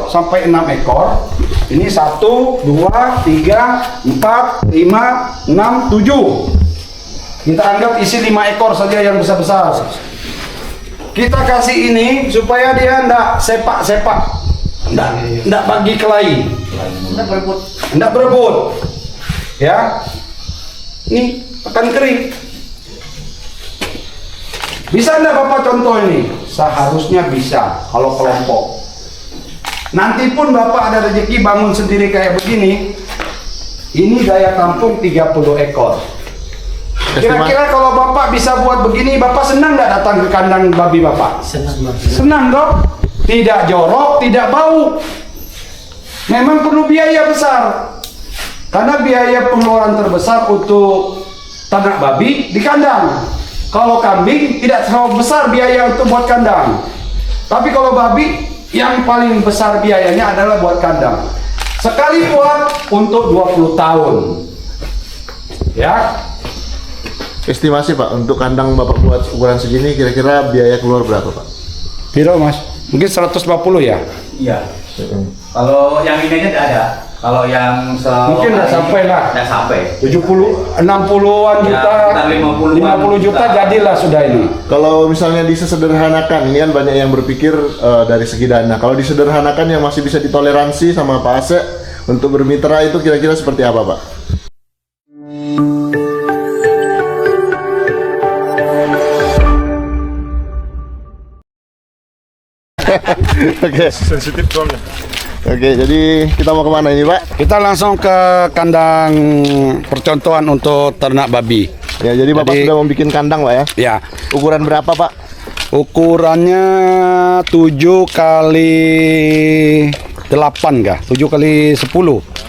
sampai 6 ekor. Ini 1, 2, 3, 4, 5, 6, 7. Kita anggap isi 5 ekor saja yang besar-besar. Kita kasih ini supaya dia enggak sepak-sepak, enggak bagi kelahi, enggak berebut. Ya, ini akan kering. Bisa enggak Bapak contoh ini? Seharusnya bisa kalau kelompok. Nanti pun Bapak ada rezeki bangun sendiri kayak begini. Ini daya tampung 30 ekor. Kira-kira kalau Bapak bisa buat begini, Bapak senang nggak datang ke kandang babi Bapak? Senang dong. Tidak jorok, tidak bau. Memang perlu biaya besar. Karena biaya pengeluaran terbesar untuk ternak babi di kandang. Kalau kambing tidak terlalu besar biaya untuk buat kandang. Tapi kalau babi yang paling besar biayanya adalah buat kandang. Sekali buat untuk 20 tahun. Ya. Estimasi Pak, untuk kandang Bapak buat ukuran segini kira-kira biaya keluar berapa Pak? Piro Mas? Mungkin 150 ya? Iya. Kalau yang ini aja tidak ada. Kalau yang mungkin nggak sampai lah. Nggak sampai. 70, 60-an juta, Ya, 50 juta jadilah sudah ini. Kalau misalnya disederhanakan, ini kan banyak yang berpikir dari segi dana. Kalau disederhanakan yang masih bisa ditoleransi sama Pak Asep untuk bermitra itu kira-kira seperti apa Pak? Oke. Sensitif soalnya. Oke, jadi kita mau kemana ini Pak? Kita langsung ke kandang percontohan untuk ternak babi. Ya, jadi Bapak sudah membuat kandang Pak ya? Ya, Ukuran berapa Pak? ukurannya 7 kali 8 kah? 7 kali 10.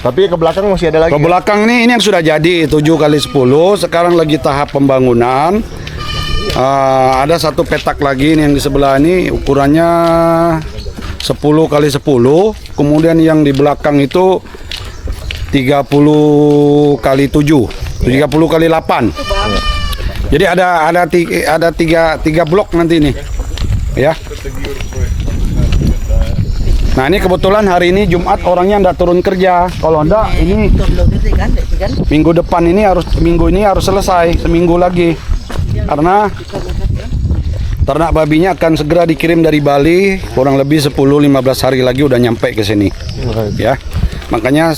Tapi ke belakang masih ada lagi. Ke belakang ini yang sudah jadi 7 kali 10. Sekarang lagi tahap pembangunan. Ada satu petak lagi ini yang di sebelah ini ukurannya 10 kali 10. Kemudian yang di belakang itu 30 kali 7, 30 kali 8. Jadi ada tiga blok nanti ini, ya. Nah ini kebetulan hari ini Jumat orangnya ndak turun kerja. Kalau ndak ini minggu depan ini harus selesai, seminggu lagi. Karena ternak babinya akan segera dikirim dari Bali, kurang lebih 10-15 hari lagi udah nyampe ke sini. Ya. Makanya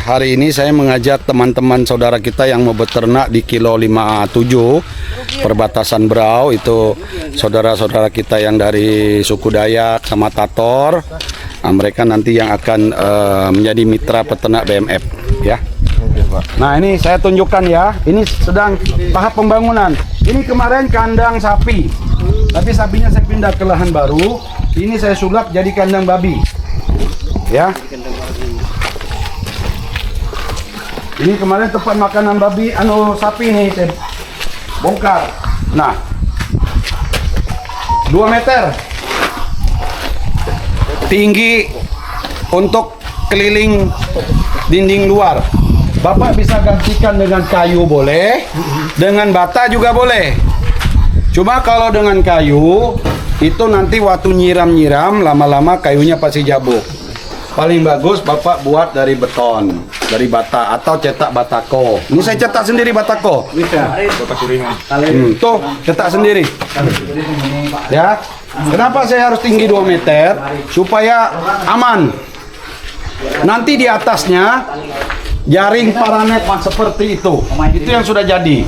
hari ini saya mengajak teman-teman saudara kita yang mau beternak di kilo 57 perbatasan Berau, itu saudara-saudara kita yang dari suku Dayak sama Tator. Nah, mereka nanti yang akan menjadi mitra peternak BMF, ya. Nah ini saya tunjukkan ya, ini sedang tahap pembangunan. Ini kemarin kandang sapi, tapi sapinya saya pindah ke lahan baru. Ini saya sulap jadi kandang babi, ya. Ini kemarin tempat makanan babi, sapi nih saya bongkar. Nah, 2 meter tinggi untuk keliling dinding luar. Bapak bisa gantikan dengan kayu boleh, dengan bata juga boleh. Cuma kalau dengan kayu, itu nanti waktu nyiram-nyiram, lama-lama kayunya pasti jabuk. Paling bagus Bapak buat dari beton, dari bata, atau cetak batako. Ini saya cetak sendiri batako. Bisa. Tuh, cetak sendiri. Ya. Kenapa saya harus tinggi 2 meter? Supaya aman. Nanti di atasnya jaring paranet seperti itu. Itu yang sudah jadi.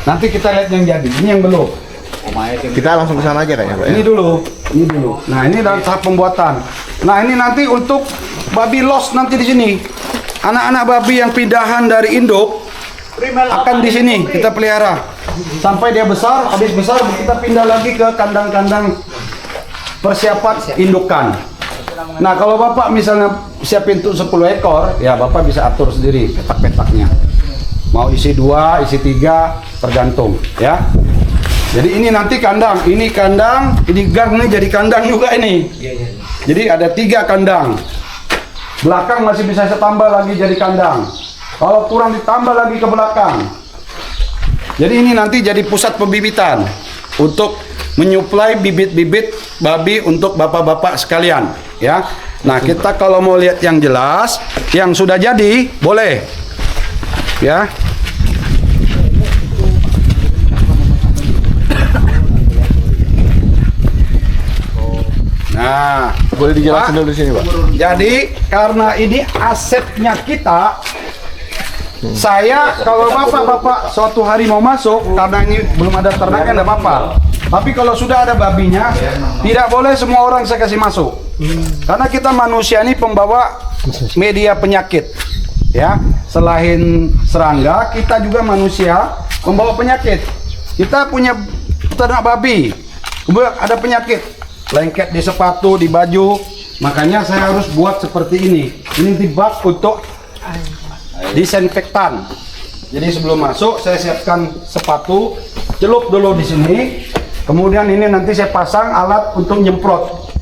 Nanti kita lihat yang jadi. Ini yang belum. Kita langsung ke sana aja kayaknya Pak ya? Ini dulu. Nah, ini dalam tahap pembuatan. Nah, ini nanti untuk babi los nanti di sini. Anak-anak babi yang pindahan dari induk akan di sini kita pelihara sampai dia besar. Habis besar kita pindah lagi ke kandang-kandang persiapan indukan. Nah, kalau Bapak misalnya siapin untuk 10 ekor, ya Bapak bisa atur sendiri petak-petaknya. Mau isi 2, isi 3, tergantung, ya. Jadi ini nanti kandang, ini kandang, ini gang nih jadi kandang juga ini. Jadi ada 3 kandang. Belakang masih bisa saya tambah lagi jadi kandang. Kalau kurang ditambah lagi ke belakang. Jadi ini nanti jadi pusat pembibitan untuk menyuplai bibit-bibit babi untuk bapak-bapak sekalian, ya. Nah, kita kalau mau lihat yang jelas, yang sudah jadi, boleh. Ya. Nah, Boleh dijelasin Pak, dulu di sini, Pak. jadi karena ini asetnya kita, saya kalau bapak suatu hari mau masuk, karena ini belum ada ternaknya enggak apa-apa. Tapi kalau sudah ada babinya, tidak boleh semua orang saya kasih masuk. Karena kita manusia ini pembawa media penyakit. Ya, selain serangga, kita juga manusia membawa penyakit. Kita punya ternak babi, kemudian ada penyakit, lengket di sepatu, di baju. Makanya saya harus buat seperti ini. Ini di bak untuk disinfektan. Jadi sebelum masuk saya siapkan sepatu, celup dulu di sini. Kemudian ini nanti saya pasang alat untuk nyemprot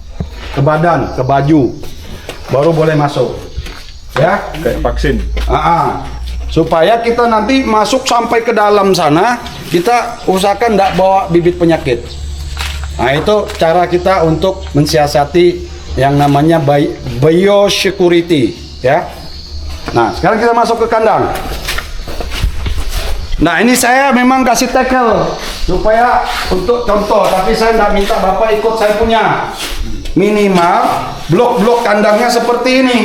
ke badan, ke baju, baru boleh masuk. Ya, Kayak vaksin. supaya kita nanti masuk sampai ke dalam sana, kita usahakan tidak bawa bibit penyakit. Nah, itu cara kita untuk mensiasati yang namanya biosecurity, ya. Nah, sekarang kita masuk ke kandang. Nah, ini saya memang kasih tackle supaya untuk contoh, tapi saya tidak minta Bapak ikut saya punya. Minimal blok-blok kandangnya seperti ini.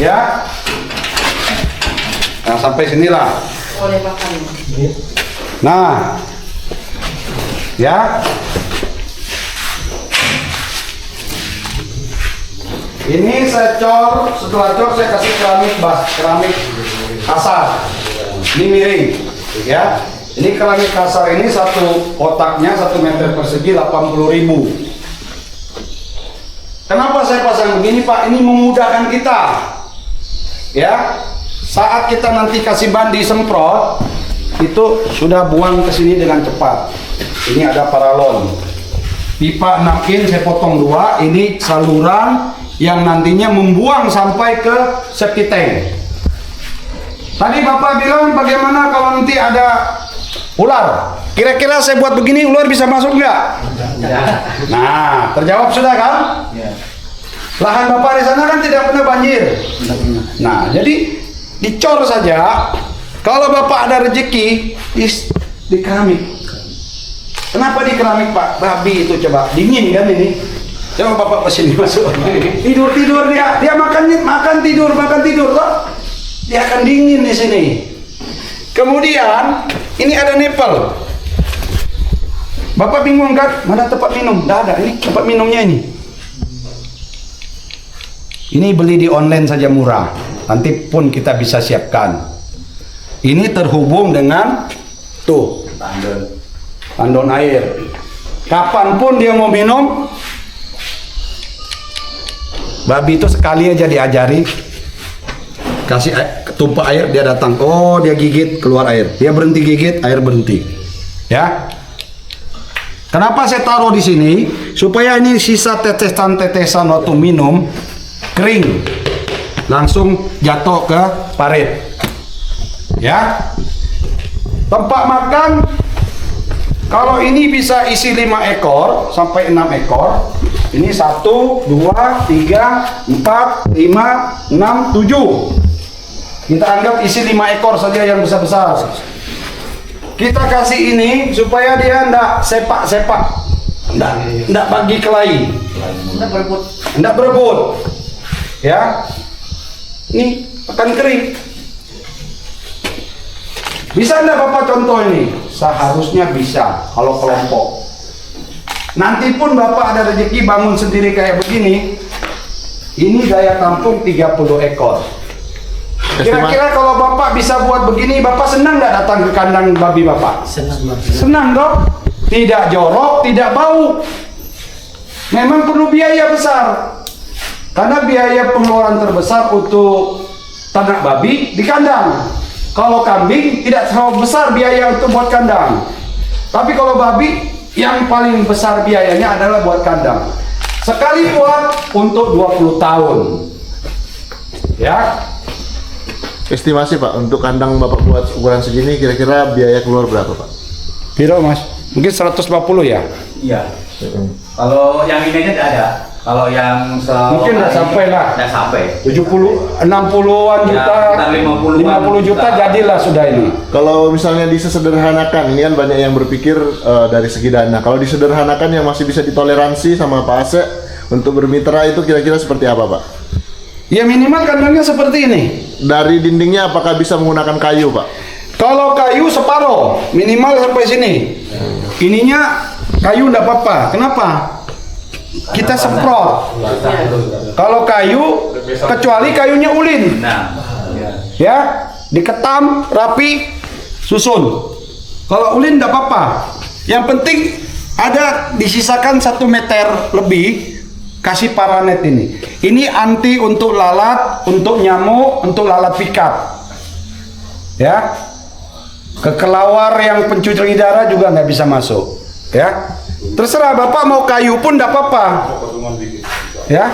Ya. Nah, sampai sinilah. Nah. Ya. Ini saya cor, setelah cor saya kasih keramik kasar. Ini miring, ya. Ini keramik kasar ini satu kotaknya 1 meter persegi 80.000. Kenapa saya pasang begini, Pak? Ini memudahkan kita. Ya. Saat kita nanti kasih ban disemprot, itu sudah buang ke sini dengan cepat. Ini ada paralon. Pipa 6 in saya potong 2, ini saluran yang nantinya membuang sampai ke septic tank. Tadi Bapak bilang bagaimana kalau nanti ada ular? Kira-kira saya buat begini ular bisa masuk nggak? Nah, terjawab sudah kan? Lahan Bapak di sana kan tidak pernah banjir. Nah, jadi dicor saja. Kalau Bapak ada rezeki di keramik. Kenapa di keramik, Pak? Babi itu coba dingin kan ini. Coba Bapak kesini masuk. Tidur dia makan tidur toh. Dia akan dingin di sini. Kemudian ini ada nipel. Bapak bingung kan? Mana tempat minum? Tidak ada. Ini tempat minumnya ini. Ini beli di online saja murah. Nanti pun kita bisa siapkan. Ini terhubung dengan tuh tandon air. Kapanpun dia mau minum, babi itu sekali aja diajari, kasih tumpah air dia datang. Oh, dia gigit keluar air. Dia berhenti gigit, air berhenti. Ya. Kenapa saya taruh di sini? Supaya ini sisa tetesan-tetesan waktu minum kering, langsung jatuh ke parit. Ya. Tempat makan, kalau ini bisa isi 5 ekor sampai 6 ekor. Ini 1, 2, 3, 4, 5, 6, 7. Kita anggap isi 5 ekor saja yang besar-besar. Kita kasih ini supaya dia enggak sepak-sepak, enggak bagi kelahi, enggak berebut. Ya, ini akan kering. Bisa enggak Bapak contoh ini? Seharusnya bisa kalau kelompok. Nanti pun Bapak ada rezeki bangun sendiri kayak begini. Ini daya tampung 30 ekor. Kira-kira kalau Bapak bisa buat begini, Bapak senang nggak datang ke kandang babi Bapak? Senang dong. Tidak jorok, tidak bau. Memang perlu biaya besar. Karena biaya pengeluaran terbesar untuk ternak babi di kandang. Kalau kambing tidak terlalu besar biaya untuk buat kandang. Tapi kalau babi yang paling besar biayanya adalah buat kandang. Sekali buat untuk 20 tahun. Ya. Estimasi Pak, untuk kandang Bapak buat ukuran segini kira-kira biaya keluar berapa Pak? Piro Mas? Mungkin 150 ya? Iya. Kalau yang ini aja tidak ada. Kalau yang Mungkin nggak sampai lah. Nggak sampai. 60-an juta, sekitar 50 juta jadilah sudah ini. Kalau misalnya disesederhanakan, ini kan banyak yang berpikir dari segi dana. Kalau disederhanakan yang masih bisa ditoleransi sama Pak Asep untuk bermitra itu kira-kira seperti apa, Pak? Ya minimal kandangnya seperti ini. Dari dindingnya apakah bisa menggunakan kayu, Pak? Kalau kayu separuh, minimal sampai sini. Ininya kayu enggak apa-apa. Kenapa? Kita semprot. Kalau kayu, kecuali kayunya ulin. Nah, Ya, diketam, rapi, susun. Kalau ulin enggak apa-apa. Yang penting ada disisakan 1 meter lebih, kasih paranet ini. Ini anti untuk lalat, untuk nyamuk, untuk lalat pikat. Ya. Kekelawar yang pencuci darah juga nggak bisa masuk. Ya. Terserah Bapak mau kayu pun enggak apa-apa. Ya.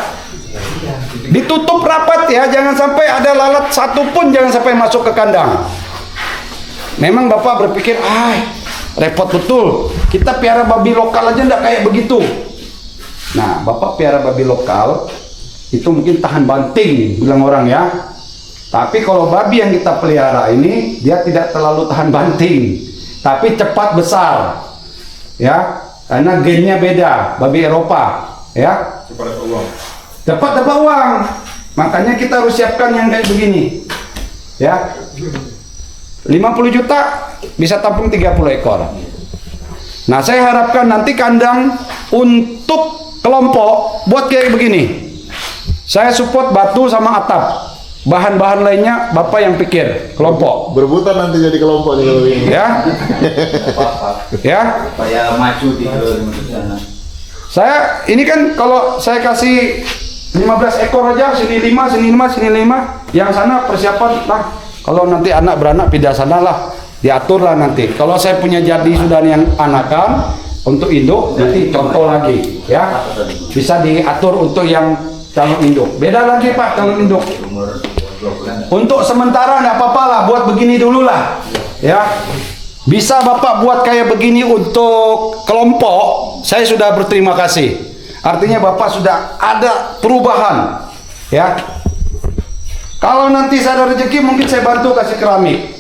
Ditutup rapat ya, jangan sampai ada lalat satu pun jangan sampai masuk ke kandang. Memang Bapak berpikir, repot betul. Kita piara babi lokal aja enggak kayak begitu. Nah, Bapak piara babi lokal itu mungkin tahan banting, bilang orang ya. Tapi kalau babi yang kita pelihara ini dia tidak terlalu tahan banting, tapi cepat besar. Ya, karena gennya beda, babi Eropa, ya. Cepat dapat uang. Makanya kita harus siapkan yang kayak begini. Ya. 50 juta bisa tampung 30 ekor. Nah, saya harapkan nanti kandang untuk kelompok buat kayak begini. Saya support batu sama atap. Bahan-bahan lainnya Bapak yang pikir, kelompok. Berebutan nanti jadi kelompok nih kalau ini. Ya. Ya. supaya maju di sana. Saya ini kan kalau saya kasih 15 ekor aja, sini 5, sini 5, sini 5. Yang sana persiapan lah. Kalau nanti anak beranak pindah sana lah, diatur lah nanti. Kalau saya punya jadi sudah yang anakan untuk induk, nanti contoh lagi, ya. Bisa diatur untuk yang calon induk. Beda lagi Pak calon induk. Untuk sementara nggak apa-apa lah, buat begini dulu lah, ya. Bisa Bapak buat kayak begini untuk kelompok, saya sudah berterima kasih. Artinya Bapak sudah ada perubahan, ya. Kalau nanti saya ada rezeki mungkin saya bantu kasih keramik.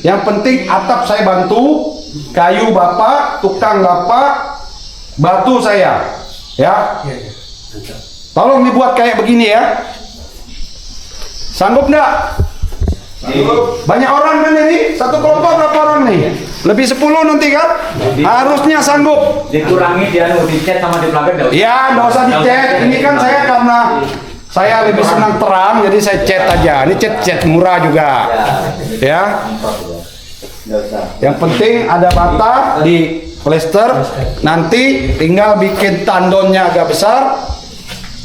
Yang penting atap saya bantu, kayu Bapak, tukang Bapak, batu saya, ya. Tolong dibuat kayak begini ya. Sanggup enggak? Banyak orang kan ini? Satu kelompok berapa orang nih? Lebih 10 nanti kan? Harusnya sanggup. Dikurangi dia dicet sama di belakang. Ya, nggak usah dicet. Ini kan saya karena saya lebih senang terang, jadi saya cat aja. Ini cat murah juga. Ya. Yang penting ada bata di plester. Nanti tinggal bikin tandonnya agak besar.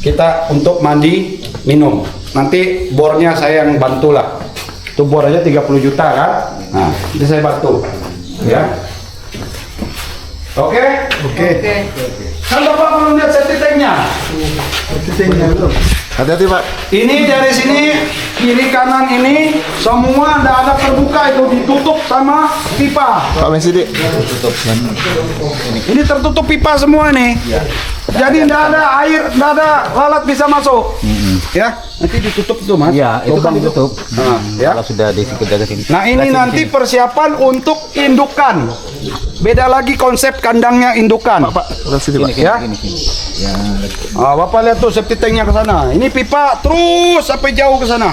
Kita untuk mandi minum. Nanti bornya saya yang bantulah. Itu bor aja 30 juta kan? Nah, itu saya bantu. Ya. Oke? Oke. Kan Bapak belum lihat safety tank-nya? Hati-hati, Pak. Ini dari sini kiri kanan ini semua tidak ada terbuka, itu ditutup sama pipa. Pak Mesidi. Ini tertutup pipa semua nih. Jadi tidak ada air, tidak ada lalat bisa masuk. Ya, nanti ditutup tuh Mas. Ya, itu kan ditutup. Ya. Kalau sudah disikat ke sini. Nah, ini nanti persiapan untuk indukan. Beda lagi konsep kandangnya indukan. Pak, sini, Pak. Ya. Ya, Bapak lihat tuh safety tanknya ke sana. Ini pipa terus sampai jauh ke sana.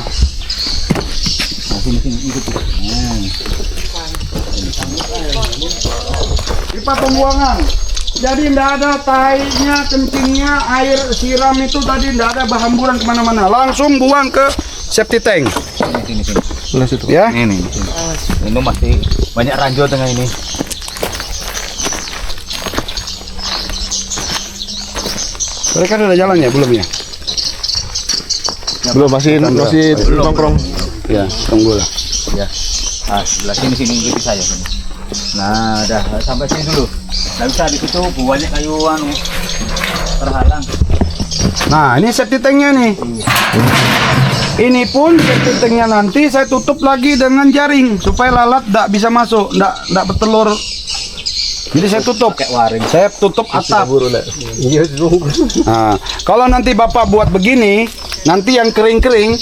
Pipa pembuangan. Jadi tidak ada tainya, kencingnya, air siram itu tadi tidak ada berhamburan kemana-mana. Langsung buang ke safety tank. sini. Sebelah situ. Ya. Ini. Ini masih banyak ranjau tengah ini. Mereka ada jalan ya belum ya? Belum, masih nongkrong. Ya, tunggu lah. Ya. Ah, sebelah sini ikuti saya sini. Nah, dah sampai sini dulu. Nggak bisa di situ banyak kayu terhalang. Nah, ini safety tanknya nih. Ini pun safety tanknya nanti saya tutup lagi dengan jaring supaya lalat tidak bisa masuk, tidak bertelur Jadi saya tutup. Kayak waring. Saya tutup atap. Iya, Nah, kalau nanti Bapak buat begini, nanti yang kering-kering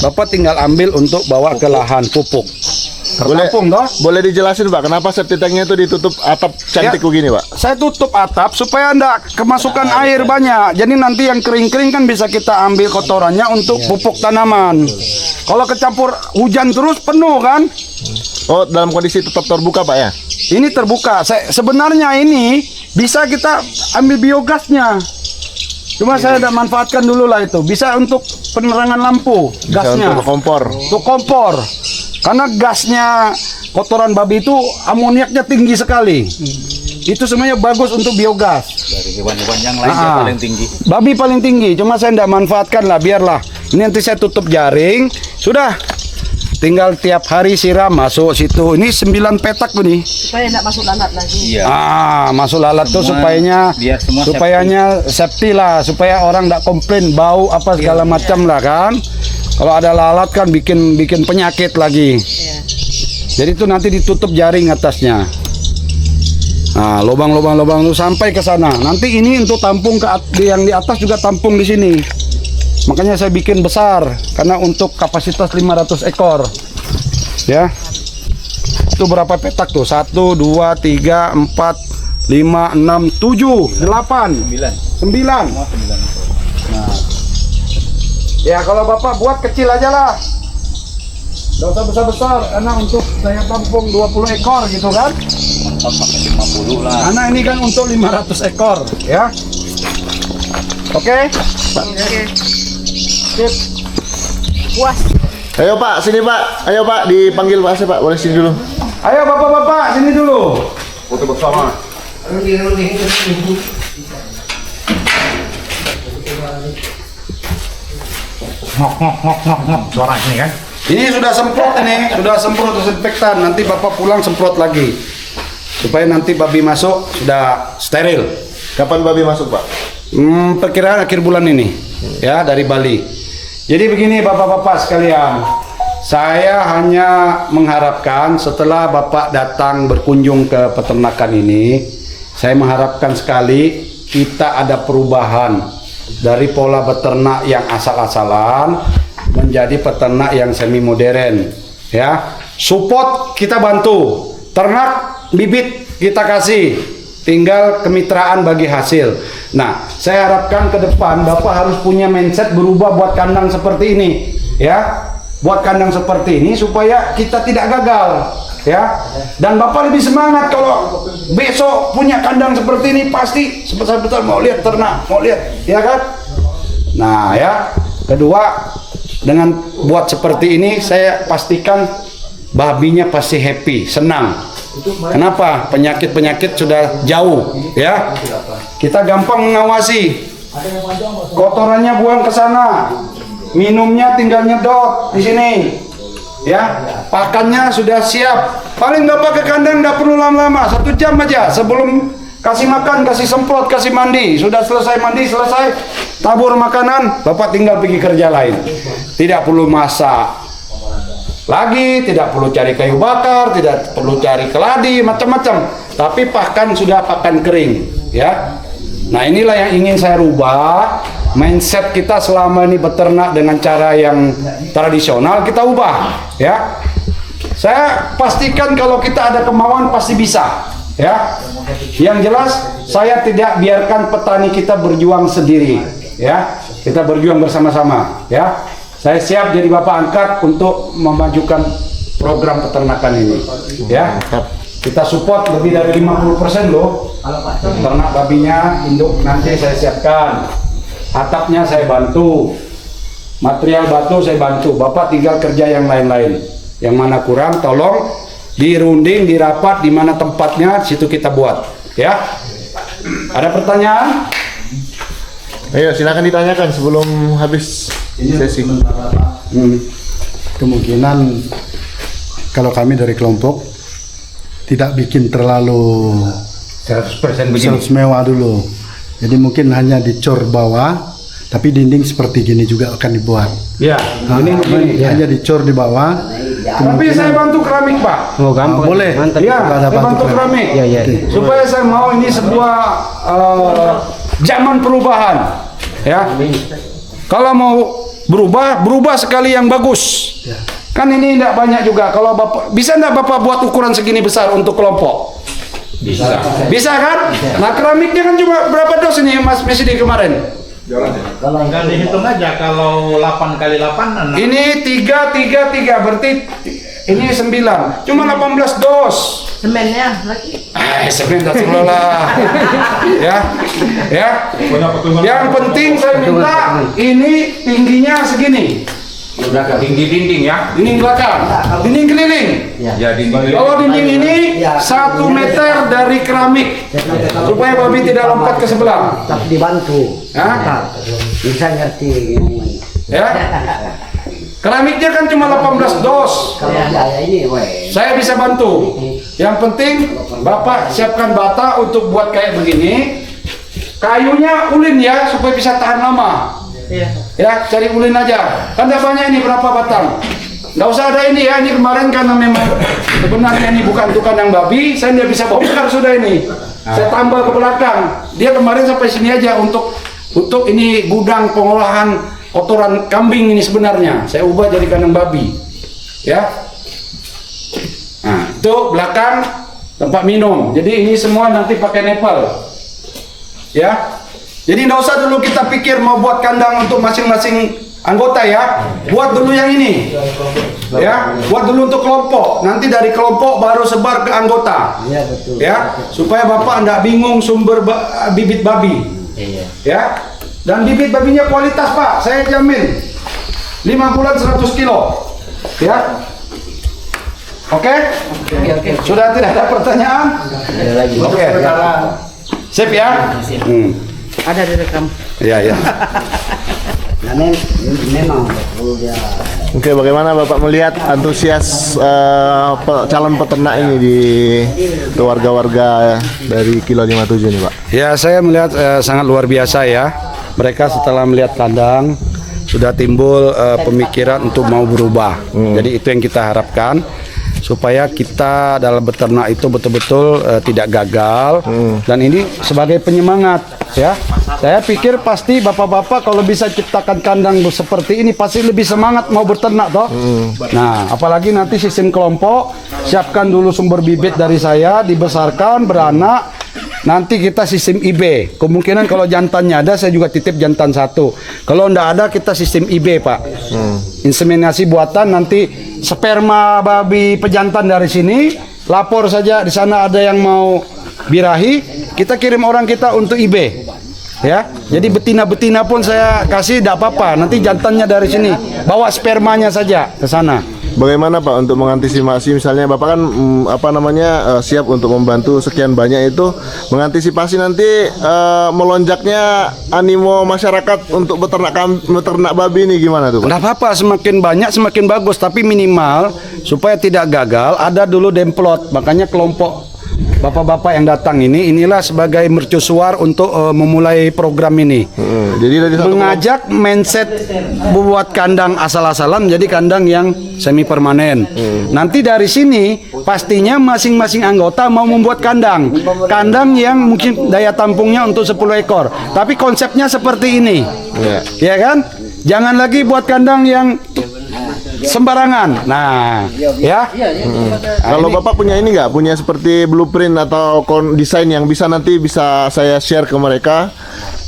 Bapak tinggal ambil untuk bawa ke lahan pupuk. Tertampung toh? Boleh dijelasin Pak, kenapa septic tanknya itu ditutup atap cantik begini Pak? Saya tutup atap supaya enggak kemasukan air banyak. Jadi nanti yang kering-kering kan bisa kita ambil kotorannya untuk pupuk tanaman. Kalau kecampur hujan terus penuh kan? Oh, dalam kondisi tetap terbuka Pak ya? Ini terbuka. Sebenarnya ini bisa kita ambil biogasnya. Cuma saya udah manfaatkan dulu lah itu. Bisa untuk penerangan lampu, Bisa gasnya. untuk kompor. Untuk kompor. Karena gasnya kotoran babi itu amoniaknya tinggi sekali. Itu semuanya bagus untuk biogas. Dari hewan-hewan yang lain dia paling tinggi. Babi paling tinggi, cuma saya tidak manfaatkan lah, biarlah. Ini nanti saya tutup jaring, sudah. Tinggal tiap hari siram masuk situ. Ini 9 petak tuh nih. Supaya enggak masuk lalat lagi. Iya. Masuk lalat tuh Biar semua supayanya safety lah, supaya orang tidak komplain bau apa segala macam lah kan. Kalau ada lalat kan bikin penyakit lagi. Iya. Jadi itu nanti ditutup jaring atasnya. Nah, lubang-lubang itu sampai ke sana. Nanti ini untuk tampung yang di atas juga tampung di sini. Makanya saya bikin besar karena untuk kapasitas 500 ekor. Ya. Itu berapa petak tuh? 1 2 3 4 5 6 7 8 9. Nah. Ya kalau Bapak buat kecil aja lah. Nggak usah besar-besar karena untuk saya tampung 20 ekor gitu kan. pakai 50 lah. Karena ini kan untuk 500 ekor ya. Oke. Sip. Puas. Ayo Pak, sini Pak. Ayo Pak, dipanggil Pak Pak. Boleh sini dulu. Ayo bapak-bapak sini dulu. Foto bersama. Ngok suara ini kan. Ini sudah semprot desinfektan. Nanti bapak pulang semprot lagi supaya nanti babi masuk sudah steril. Kapan babi masuk Pak? Perkiraan akhir bulan ini ya dari Bali. Jadi begini bapak-bapak sekalian, saya hanya mengharapkan setelah bapak datang berkunjung ke peternakan ini, saya mengharapkan sekali kita ada perubahan dari pola beternak yang asal-asalan menjadi peternak yang semi modern ya. Support kita bantu, ternak bibit kita kasih, tinggal kemitraan bagi hasil. Nah, saya harapkan ke depan Bapak harus punya mindset berubah buat kandang seperti ini ya. Buat kandang seperti ini supaya kita tidak gagal ya. Dan Bapak lebih semangat kalau besok punya kandang seperti ini, pasti sebesar-besar mau lihat ternak, mau lihat ya kan. Nah ya, kedua dengan buat seperti ini saya pastikan babinya pasti happy, senang. Kenapa? Penyakit-penyakit sudah jauh ya. Kita gampang mengawasi. Kotorannya buang ke sana. Minumnya tinggal nyedot di sini. Ya, pakannya sudah siap. Paling Bapak ke kandang enggak perlu lama-lama, 1 jam aja sebelum kasih makan, kasih semprot, kasih mandi. Sudah selesai mandi, selesai tabur makanan, Bapak tinggal pergi kerja lain. Tidak perlu masak lagi, tidak perlu cari kayu bakar, tidak perlu cari keladi, macam-macam. Tapi pakan sudah pakan kering, ya. Nah inilah yang ingin saya rubah. Mindset kita selama ini beternak dengan cara yang tradisional kita ubah, ya. Saya pastikan kalau kita ada kemauan pasti bisa, ya. Yang jelas saya tidak biarkan petani kita berjuang sendiri, ya. Kita berjuang bersama-sama, ya. Saya siap jadi bapak angkat untuk memajukan program peternakan ini, ya. Kita support lebih dari 50% loh. Ternak babinya, induk nanti saya siapkan. Atapnya saya bantu. Material batu saya bantu. Bapak tinggal kerja yang lain-lain. Yang mana kurang tolong dirunding, dirapat di mana tempatnya, situ kita buat, ya. Ada pertanyaan? Ayo silakan ditanyakan sebelum habis sesi. Kemungkinan kalau kami dari kelompok tidak bikin terlalu 100% begini. 100 mewah dulu. Jadi mungkin hanya dicor bawah, Tapi dinding seperti gini juga akan dibuat. Ya, ini begini. Hanya dicor di bawah. Tapi saya bantu keramik, Pak. Oh, gampang. Boleh. Ya, Ada saya bantu keramik. Supaya saya mau ini sebuah zaman perubahan. Ya. Kalau mau berubah sekali yang bagus. Kan ini tidak banyak juga. Kalau Bapak bisa enggak Bapak buat ukuran segini besar untuk kelompok? Bisa. Bisa kan? Nah, keramiknya kan cuma berapa dos ini Mas Mesidi kemarin? Kan dihitung aja kalau 8 kali 8 Ini 3 berarti ini 9. Cuma 18 dos. Semennya lagi. Semen tak kelola. Ya. Yang penting saya minta ini tingginya segini. Tinggi dinding ya. Dinding belakang, dinding keliling. Ya dinding. Kalau dinding ini 1 meter dari keramik supaya babi tidak lompat ke sebelah. Tapi dibantu. Hah? Bisa ngerti. Ya. Keramiknya kan cuma 18 dos. Kalau biaya ini, weh. Saya bisa bantu. Yang penting Bapak siapkan bata untuk buat kayak begini. Kayunya ulin ya supaya bisa tahan lama. Ya, cari ulin aja. Kan ada banyak ini berapa batang. Nggak usah ada ini ya. Ini kemarin karena memang sebenarnya ini bukan untuk kandang babi, saya tidak bisa bongkar sudah ini. Saya tambah ke belakang. Dia kemarin sampai sini aja untuk ini gudang pengolahan kotoran kambing ini sebenarnya. Saya ubah jadi kandang babi. Ya. Nah, itu belakang tempat minum. Jadi ini semua nanti pakai Nepal. Ya. Jadi nggak usah dulu kita pikir mau buat kandang untuk masing-masing anggota ya. Buat dulu yang ini. Ya, buat dulu untuk kelompok. Nanti dari kelompok baru sebar ke anggota. Iya, betul. Ya, supaya Bapak nggak bingung sumber bibit babi. Iya. Ya. Dan bibit babinya kualitas, Pak. Saya jamin. 5 bulan 100 kilo. Ya. Oke? Oke. Sudah tidak ada pertanyaan? Oke. Sip ya? Ada direkam. Iya. Nah, memang betul dia. Oke, bagaimana Bapak melihat antusias calon peternak ini di warga-warga dari Kilo 57 ini, Pak? Ya, saya melihat sangat luar biasa ya. Mereka setelah melihat kandang sudah timbul pemikiran untuk mau berubah. Jadi itu yang kita harapkan supaya kita dalam beternak itu betul-betul tidak gagal dan ini sebagai penyemangat ya. Saya pikir pasti bapak-bapak kalau bisa ciptakan kandang seperti ini pasti lebih semangat mau beternak toh. Nah, apalagi nanti sistem kelompok, siapkan dulu sumber bibit dari saya, dibesarkan beranak. Nanti kita sistem IB. Kemungkinan kalau jantannya ada, saya juga titip jantan 1. Kalau enggak ada, kita sistem IB, Pak. Inseminasi buatan, nanti sperma babi pejantan dari sini, lapor saja di sana ada yang mau birahi, kita kirim orang kita untuk IB. Ya, jadi betina-betina pun saya kasih, tidak apa-apa. Nanti jantannya dari sini, bawa spermanya saja ke sana. Bagaimana Pak untuk mengantisipasi misalnya Bapak kan siap untuk membantu sekian banyak itu mengantisipasi nanti melonjaknya animo masyarakat untuk beternak babi ini gimana tuh Pak? Nggak apa-apa, semakin banyak semakin bagus, tapi minimal supaya tidak gagal ada dulu demplot. Makanya kelompok bapak-bapak yang datang inilah sebagai mercusuar untuk memulai program ini. Jadi dari mengajak mindset buat kandang asal-asalan menjadi kandang yang semi permanen. Nanti dari sini pastinya masing-masing anggota mau membuat kandang yang mungkin daya tampungnya untuk 10 ekor. Tapi konsepnya seperti ini, ya kan? Jangan lagi buat kandang yang sembarangan. Nah, ya. Kalau Bapak punya ini nggak? Punya seperti blueprint atau desain yang bisa saya share ke mereka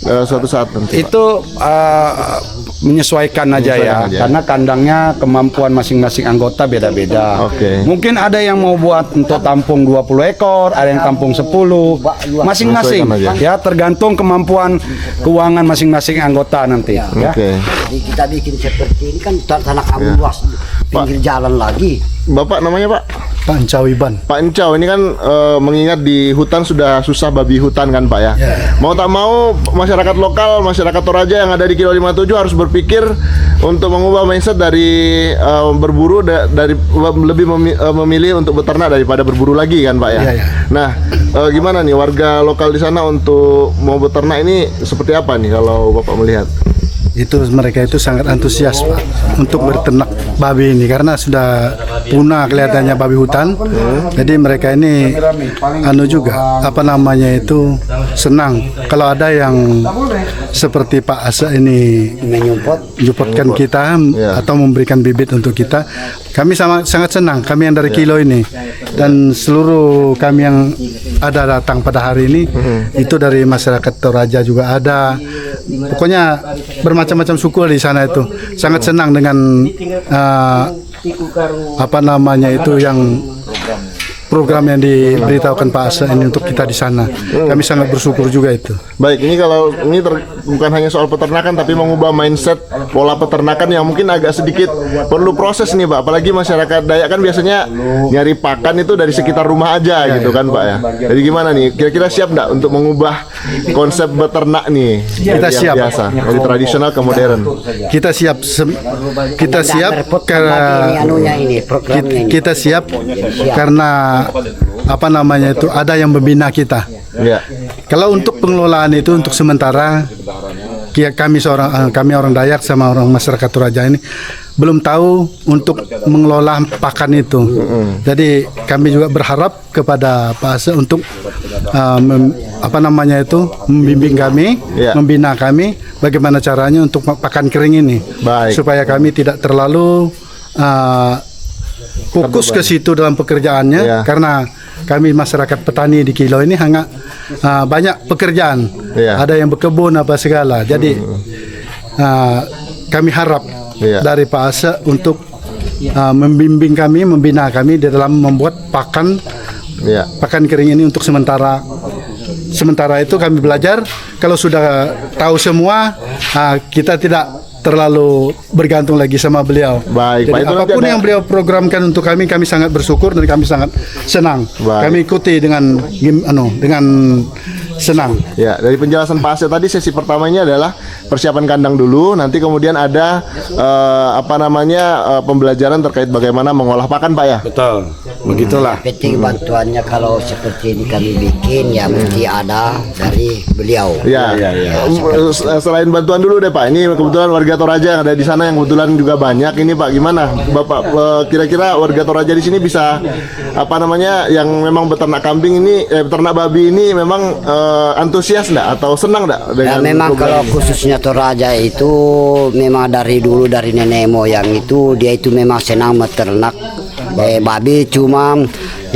suatu saat nanti, itu menyesuaikan aja ya, karena kandangnya kemampuan masing-masing anggota beda-beda. Mungkin ada yang mau buat untuk tampung 20 ekor, ada yang tampung 10, masing-masing ya, tergantung kemampuan keuangan masing-masing anggota nanti. Jadi kita bikin seperti ini kan tanah kamu luas, pinggir jalan lagi. Bapak namanya Pak? Pak Encau Iban. Pak Encau ini kan mengingat di hutan sudah susah babi hutan kan Pak ya. Mau tak mau masyarakat lokal, masyarakat Toraja yang ada di Kilo 57 harus berpikir untuk mengubah mindset dari berburu dari lebih memilih untuk beternak daripada berburu lagi kan Pak ya. Nah, gimana nih warga lokal di sana untuk mau beternak ini seperti apa nih kalau Bapak melihat? itu mereka itu sangat antusias Pak untuk berternak babi ini karena sudah punah kelihatannya babi hutan. Jadi mereka ini juga apa namanya itu senang kalau ada yang seperti Pak Asa ini menyupport kita atau memberikan bibit untuk kita. Kami sangat senang, kami yang dari Kilo ini dan seluruh kami yang ada datang pada hari ini itu dari masyarakat Toraja juga ada. Pokoknya bermacam-macam suku di sana itu. Sangat senang dengan apa namanya itu yang program yang diberitahukan Pak Asa ini untuk kita di sana. Kami sangat bersyukur juga itu. Baik, ini kalau ini bukan hanya soal peternakan tapi mengubah mindset pola peternakan yang mungkin agak sedikit perlu proses nih Pak. Apalagi masyarakat Dayak kan biasanya nyari pakan itu dari sekitar rumah aja gitu kan Pak ya. Jadi gimana nih? Kira-kira siap enggak untuk mengubah konsep beternak nih? Kita yang siap. Biasa, dari tradisional ke modern. Kita siap kita siap karena apa namanya itu ada yang membina kita. Ya. Kalau untuk pengelolaan itu untuk sementara kami orang Dayak sama orang masyarakat Toraja ini belum tahu untuk mengelola pakan itu. Jadi kami juga berharap kepada Pak Asa untuk apa namanya itu membimbing kami, membina kami bagaimana caranya untuk pakan kering ini. Baik. Supaya kami tidak terlalu fokus ke situ dalam pekerjaannya karena kami masyarakat petani di Kilo ini hanya banyak pekerjaan, ada yang berkebun apa segala. Jadi kami harap dari Pak Asa untuk membimbing kami, membina kami di dalam membuat pakan kering ini untuk sementara. Sementara itu kami belajar. Kalau sudah tahu semua, kita tidak terlalu bergantung lagi sama beliau. Baik, jadi apapun yang beliau programkan untuk kami sangat bersyukur dan kami sangat senang. Kami ikuti dengan senang. Ya, dari penjelasan Pak Asa tadi sesi pertamanya adalah persiapan kandang dulu, nanti kemudian ada pembelajaran terkait bagaimana mengolah pakan Pak ya. Betul, begitulah. Penting bantuannya kalau seperti ini kami bikin ya mesti ada dari beliau. Ya. Selain bantuan dulu deh Pak, ini kebetulan warga Toraja yang ada di sana yang kebetulan juga banyak. Ini Pak, gimana Bapak kira-kira warga Toraja di sini bisa yang memang beternak kambing ini, beternak babi ini memang antusias enggak atau senang enggak dengan memang kalau khususnya Toraja itu memang dari dulu dari nenek moyang itu dia itu memang senang beternak babi, cuma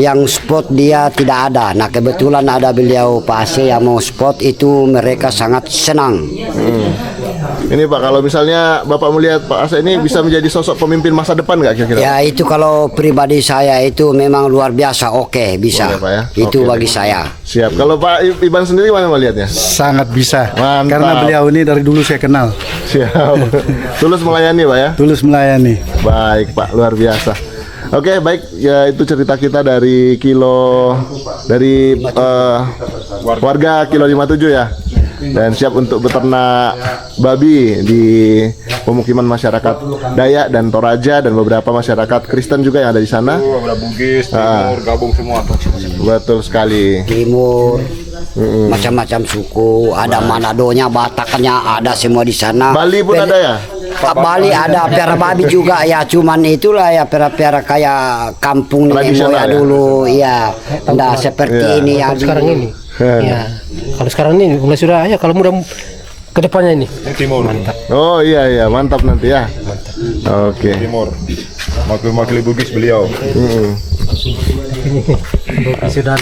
yang spot dia tidak ada. Nah kebetulan ada beliau Pak Asa yang mau spot itu mereka sangat senang. Ini Pak, kalau misalnya Bapak melihat Pak Asa ini bisa menjadi sosok pemimpin masa depan nggak kira-kira? Ya itu kalau pribadi saya itu memang luar biasa, bisa. Boleh, Pak, ya? Itu bagi saya. Siap. Kalau Pak Iban sendiri mana melihatnya? Sangat bisa. Mantap. Karena beliau ini dari dulu saya kenal. Siap. Tulus melayani Pak ya? Tulus melayani. Baik Pak, luar biasa. Oke, baik, ya itu cerita kita dari warga Kilo 57 ya. Dan siap untuk beternak babi di pemukiman masyarakat Dayak dan Toraja dan beberapa masyarakat Kristen juga yang ada di sana. Bugis, Timur, gabung semua. Betul sekali. Timur, macam-macam suku, ada Manadonya, Bataknya, ada semua di sana. Bali pun ada ya? Pak Bali ada piara babi juga ya, cuman itulah ya piara-piara kayak kampung nenek moyang dulu ya, enggak seperti ini yang sekarang ini. Ya, kalau sekarang ini mulai sudah ya, kalau mudah ke depannya ini. Timur. Mantap. Oh iya, mantap nanti ya. Oke. Timur. Wakil Bugis beliau. Sudah.